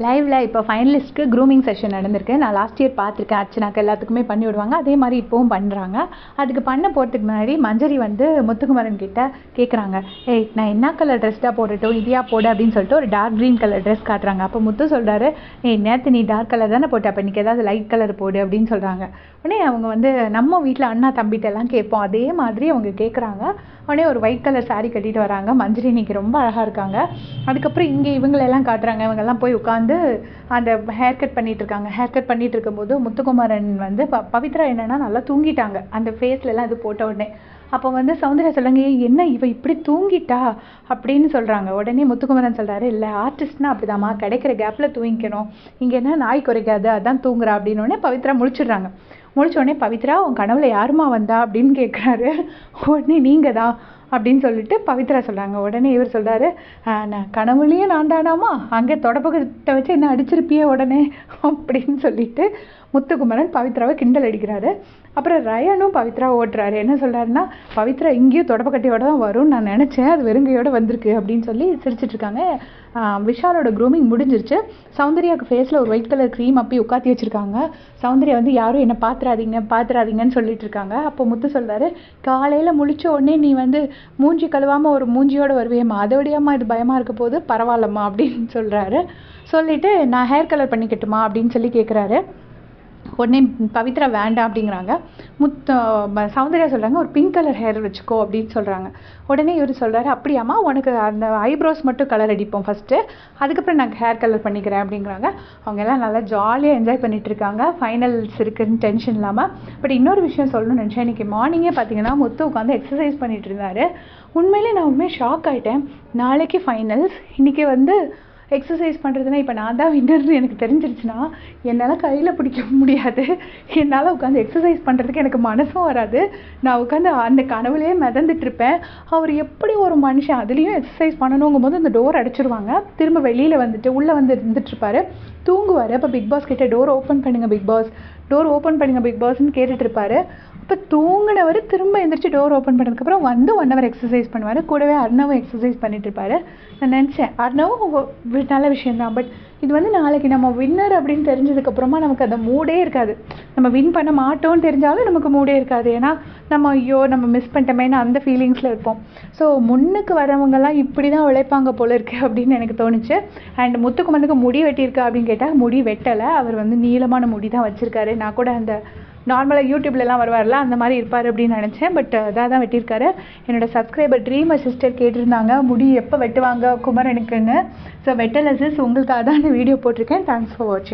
லைவ்ல இப்போ ஃபைனலிஸ்ட்க்கு grooming session நடந்திருக்கு. நான் லாஸ்ட் இயர் பார்த்துருக்கேன். அர்ச்சனாக்கு எல்லாத்துக்குமே பண்ணி விடுவாங்க. அதே மாதிரி இப்போவும் பண்ணுறாங்க. அதுக்கு பண்ண போகிறதுக்கு முன்னாடி மஞ்சரி வந்து முத்துக்குமரன் கிட்ட கேட்குறாங்க, ஏய் நான் என்ன கலர் ட்ரெஸ் தான் போடட்டும், இதையா போடு அப்படின்னு சொல்லிட்டு ஒரு டார்க் க்ரீன் கலர் ட்ரெஸ் காட்டுறாங்க. அப்போ முத்து சொல்கிறாரு, ஏய் நேற்று நீ டார்க் கலர் தானே போட்ட, அப்போ இன்றைக்கி ஏதாவது லைட் கலர் போடு அப்படின்னு சொல்கிறாங்க. உடனே அவங்க வந்து நம்ம வீட்டில் அண்ணா தம்பிட்டெல்லாம் கேட்போம், அதே மாதிரி அவங்க கேட்குறாங்க. உடனே ஒரு ஒயிட் கலர் சாரீ கட்டிட்டு வராங்க. மஞ்சரி இன்னைக்கு ரொம்ப அழகாக இருக்காங்க. அதுக்கப்புறம் இங்கே இவங்களெல்லாம் காட்டுறாங்க. இவங்கெல்லாம் போய் உட்காந்து அந்த ஹேர் கட் பண்ணிட்டு இருக்காங்க. ஹேர் கட் பண்ணிட்டு இருக்கும்போது முத்துக்குமரன் வந்து பவித்ரா என்னன்னா நல்லா தூங்கிட்டாங்க. அந்த ஃபேஸ்லலாம் இது போட்ட உடனே அப்போ வந்து சௌந்தர்யா சொல்லுங்க, என்ன இவ இப்படி தூங்கிட்டா அப்படின்னு சொல்கிறாங்க. உடனே முத்துக்குமரன் சொல்கிறாரு, இல்லை ஆர்டிஸ்ட்னா அப்படிதாம்மா, கிடைக்கிற கேப்பில் தூங்கிக்கணும், இங்கே என்ன நாய் குறைக்காது அதான் தூங்குறா அப்படின்னோடனே பவித்ரா முழிச்சிடுறாங்க. முடிச்சோடனே பவித்ரா உன் கனவுல யாருமா வந்தா அப்படின்னு கேட்குறாரு. உடனே நீங்கள் தான் அப்படின்னு சொல்லிட்டு பவித்ரா சொல்கிறாங்க. உடனே இவர் சொல்கிறாரு, நான் கனவுலேயும் நான் தானாமா, அங்கே தொடப்பத்தை வச்சு என்ன அடிச்சிருப்பியே உடனே அப்படின்னு சொல்லிட்டு முத்துக்குமரன் பவித்ராவை கிண்டல் அடிக்கிறாரு. அப்புறம் ரயனும் பவித்ரா ஓட்டுறாரு. என்ன சொல்கிறாருன்னா, பவித்ரா இங்கேயும் தொடப்பக்கட்டையோட தான் வரும்னு நான் நினச்சேன், அது வெறுங்கையோடு வந்திருக்கு அப்படின்னு சொல்லி சிரிச்சிட்ருக்காங்க. விஷாலோட க்ரூமிங் முடிஞ்சிருச்சு. சௌந்தர்யாவுக்கு ஃபேஸில் ஒரு ஒயிட் கலர் க்ரீம் அப்படி உட்காத்தி வச்சுருக்காங்க. சௌந்தர்யா வந்து யாரும் என்னை பார்த்துறாதீங்கன்னு சொல்லிட்டு இருக்காங்க. அப்போ முத்து சொல்கிறாரு, காலையில் முழிச்ச உடனே நீ வந்து மூஞ்சி கழுவாமல் ஒரு மூஞ்சியோடு வருவேம்மா, அதை விடையாம்மா இது பயமாக இருக்க போது, பரவாயில்லம்மா அப்படின்னு சொல்கிறாரு. சொல்லிவிட்டு நான் ஹேர் கலர் பண்ணிக்கட்டுமா அப்படின்னு சொல்லி கேட்குறாரு. உடனே பவித்ரா வேண்டாம் அப்படிங்கிறாங்க. சௌந்தர்யா சொல்கிறாங்க, ஒரு பிங்க் கலர் ஹேர் வச்சுக்கோ அப்படின்னு சொல்கிறாங்க. உடனே இவர் சொல்கிறாரு, அப்படியாம்மா உனக்கு அந்த ஐப்ரோஸ் மட்டும் கலர் அடிப்போம் ஃபஸ்ட்டு, அதுக்கப்புறம் நாங்கள் ஹேர் கலர் பண்ணிக்கிறேன் அப்படிங்கிறாங்க. அவங்க எல்லாம் நல்லா ஜாலியாக என்ஜாய் பண்ணிகிட்டு இருக்காங்க. ஃபைனல்ஸ் இருக்குன்னு டென்ஷன் இல்லாமல். பட் இன்னொரு விஷயம் சொல்லணும்னு நினச்சேன். இன்றைக்கி மார்னிங்கே பார்த்தீங்கன்னா முத்து உட்காந்து எக்ஸசைஸ் பண்ணிகிட்டு இருந்தார். உண்மையிலே நான் உண்மையாக ஷாக் ஆகிட்டேன். நாளைக்கு ஃபைனல்ஸ், இன்றைக்கி வந்து எக்ஸசைஸ் பண்ணுறதுனா இப்போ நான் தான் வின்னர்னு எனக்கு தெரிஞ்சிருச்சுன்னா என்னால் கையில் பிடிக்க முடியாது. என்னால் உட்காந்து எக்ஸசைஸ் பண்ணுறதுக்கு எனக்கு மனசும் வராது. நான் உட்காந்து அந்த கனவுலேயே மிதந்துட்டுருப்பேன். அவர் எப்படி ஒரு மனுஷன் அதுலேயும் எக்ஸசைஸ் பண்ணணுங்கும் போது அந்த டோர் அடிச்சிருவாங்க. திரும்ப வெளியில் வந்துட்டு உள்ளே வந்து இருந்துட்டுருப்பாரு, தூங்குவார். அப்போ பிக் பாஸ் கிட்டே டோர் ஓப்பன் பண்ணுங்கள் பிக் பாஸ், டோர் ஓப்பன் பண்ணுங்கள் பிக் பாஸ்ன்னு கேட்டுட்ருப்பாரு. இப்போ தூங்கினவர் திரும்ப எழுந்திரிச்சு டோர் ஓப்பன் பண்ணதுக்கப்புறம் வந்து 1 hour எக்ஸசைஸ் பண்ணுவார். கூடவே அர்ணவும் எக்ஸசைஸ் பண்ணிட்டு இருப்பார். நான் நினச்சேன் அர்ணவும் நல்ல விஷயந்தான். பட் இது வந்து நாளைக்கு நம்ம வின்னர் அப்படின்னு தெரிஞ்சதுக்கப்புறமா நமக்கு அந்த மூடே இருக்காது. நம்ம வின் பண்ண மாட்டோம்னு தெரிஞ்சாலும் நமக்கு மூடே இருக்காது. ஏன்னா நம்ம ஐயோ நம்ம மிஸ் பண்ணிட்டோமேன்னு அந்த ஃபீலிங்ஸில் இருப்போம். ஸோ முன்னுக்கு வரவங்கெல்லாம் இப்படி தான் உழைப்பாங்க போல இருக்குது அப்படின்னு எனக்கு தோணுச்சு. அண்ட் முத்துக்குமரனுக்கு முடி வெட்டியிருக்கா அப்படின்னு கேட்டால் முடி வெட்டலை. அவர் வந்து நீளமான முடி தான் வச்சுருக்காரு. நான் கூட அந்த நார்மலாக யூடியூப்லலாம் வருவார்ல அந்த மாதிரி இருப்பார் அப்படின்னு நினச்சேன். பட் அதாக தான் வெட்டியிருக்காரு. என்னோடய சப்ஸ்கிரைபர் ட்ரீமர் சிஸ்டர் கேட்டிருந்தாங்க முடி எப்போ வெட்டுவாங்க குமரனுக்குன்னு. ஸோ வெட்டலை சிஸ், உங்களுக்காக தான் இந்த வீடியோ போட்டிருக்கேன். தேங்க்ஸ் ஃபார் வாட்சிங்.